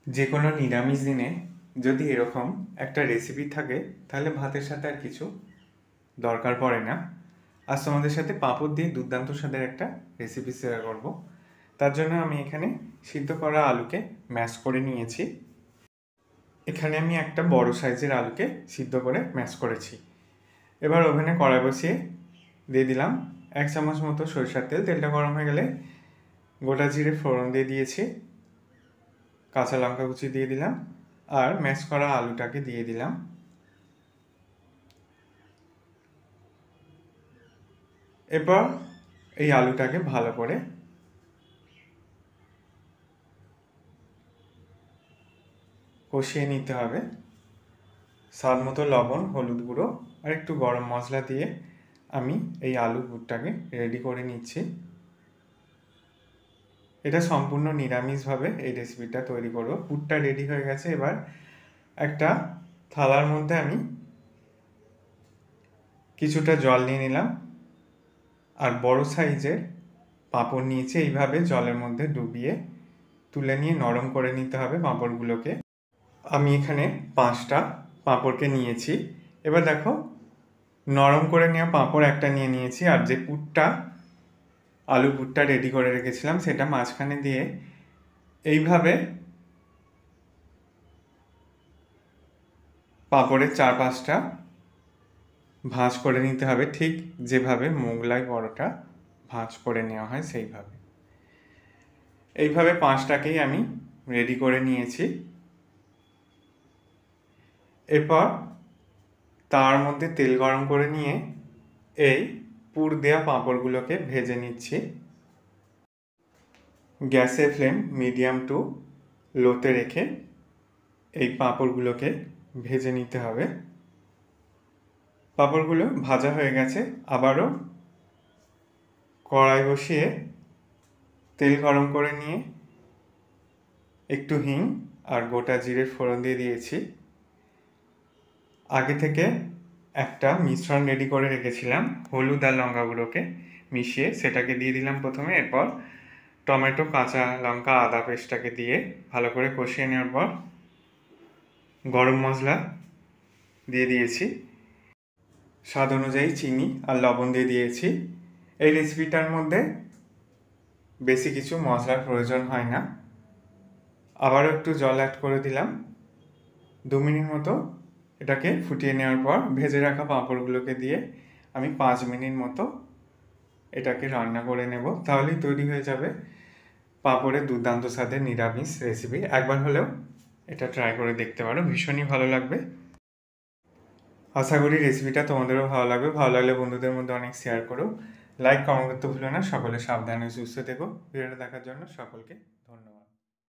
যে কোনো নিরামিষ দিনে যদি এরকম একটা রেসিপি থাকে তাহলে ভাতের সাথে আর কিছু দরকার পড়ে না। আজ তোমাদের সাথে পাঁপড় দিয়ে দুর্দান্ত স্বাদের একটা রেসিপি শেয়ার করব। তার জন্য আমি এখানে সিদ্ধ করা আলুকে ম্যাশ করে নিয়েছি। এখানে আমি একটা বড় সাইজের আলুকে সিদ্ধ করে ম্যাশ করেছি। এবার ওভেনে কড়াই বসিয়ে দিয়ে দিলাম 1 চামচ মতো সরিষার তেল। তেলটা গরম হয়ে গেলে গোটা জিরে ফোড়ন দিয়ে দিয়েছি, কাঁচা লঙ্কা কুচি দিয়ে দিলাম আর ম্যাশ করা আলুটাকে দিয়ে দিলাম। এরপর এই আলুটাকে ভালো করে কষিয়ে নিতে হবে। স্বাদ মতো লবণ, হলুদ গুঁড়ো আর একটু গরম মশলা দিয়ে আমি এই আলুর পুরটাকে রেডি করে নিচ্ছি। এটা সম্পূর্ণ নিরামিষভাবে এই রেসিপিটা তৈরি করব। পুরটা রেডি হয়ে গেছে। এবার একটা থালার মধ্যে আমি কিছুটা জল নিয়ে নিলাম আর বড় সাইজের পাঁপড় নিয়েছি। এইভাবে জলের মধ্যে ডুবিয়ে তুলে নিয়ে নরম করে নিতে হবে পাঁপড়গুলোকে। আমি এখানে 5টা পাঁপড়কে নিয়েছি। এবার দেখো, নরম করে নেওয়া পাঁপড় একটা নিয়ে নিয়েছি আর যে পুরটা আলু পুরটা রেডি করে রেখেছিলাম সেটা মাঝখানে দিয়ে এইভাবে পাঁপড়ের 4-5টা ভাঁজ করে নিতে হবে, ঠিক যেভাবে মোগলাই পরোটা ভাঁজ করে নেওয়া হয় সেইভাবে। এইভাবে 5টাকেই আমি রেডি করে নিয়েছি। এরপর তার মধ্যে তেল গরম করে নিয়ে এই পুর দেওয়া পাঁপড়গুলোকে ভেজে নিচ্ছি। গ্যাসের ফ্লেম মিডিয়াম টু লোতে রেখে এই পাঁপড়গুলোকে ভেজে নিতে হবে। পাঁপড়গুলো ভাজা হয়ে গেছে। আবারও কড়াই বসিয়ে তেল গরম করে নিয়ে একটু হিং আর গোটা জিরের ফোড়ন দিয়ে দিয়েছি। আগে থেকে একটা মিশ্রণ রেডি করে রেখেছিলাম হলুদ আর লঙ্কা গুঁড়োকে মিশিয়ে, সেটাকে দিয়ে দিলাম প্রথমে। এরপর টমেটো, কাঁচা লঙ্কা, আদা পেস্টটাকে দিয়ে ভালো করে কষিয়ে নেওয়ার পর গরম মশলা দিয়ে দিয়েছি, স্বাদ অনুযায়ী চিনি আর লবণ দিয়ে দিয়েছি। এই রেসিপিটার মধ্যে বেশি কিছু মশলার প্রয়োজন হয় না। আবারও একটু জল অ্যাড করে দিলাম। 2 মিনিট মতো এটাকে ফুটিয়ে নেওয়ার পর ভেজে রাখা পাঁপড়গুলোকে দিয়ে আমি 5 মিনিট মতো এটাকে রান্না করে নেব। তাহলেই তৈরি হয়ে যাবে পাঁপড়ের দুর্দান্ত স্বাদের নিরামিষ রেসিপি। একবার হলেও এটা ট্রাই করে দেখতে পারো, ভীষণই ভালো লাগবে। আশা করি রেসিপিটা তোমাদেরও ভালো লাগবে। ভালো লাগলে বন্ধুদের মধ্যে অনেক শেয়ার করো, লাইক কমেন্ট করতে ভুলো না। সকলে সাবধানে সুস্থ থেকো। ভিডিওটা দেখার জন্য সকলকে ধন্যবাদ।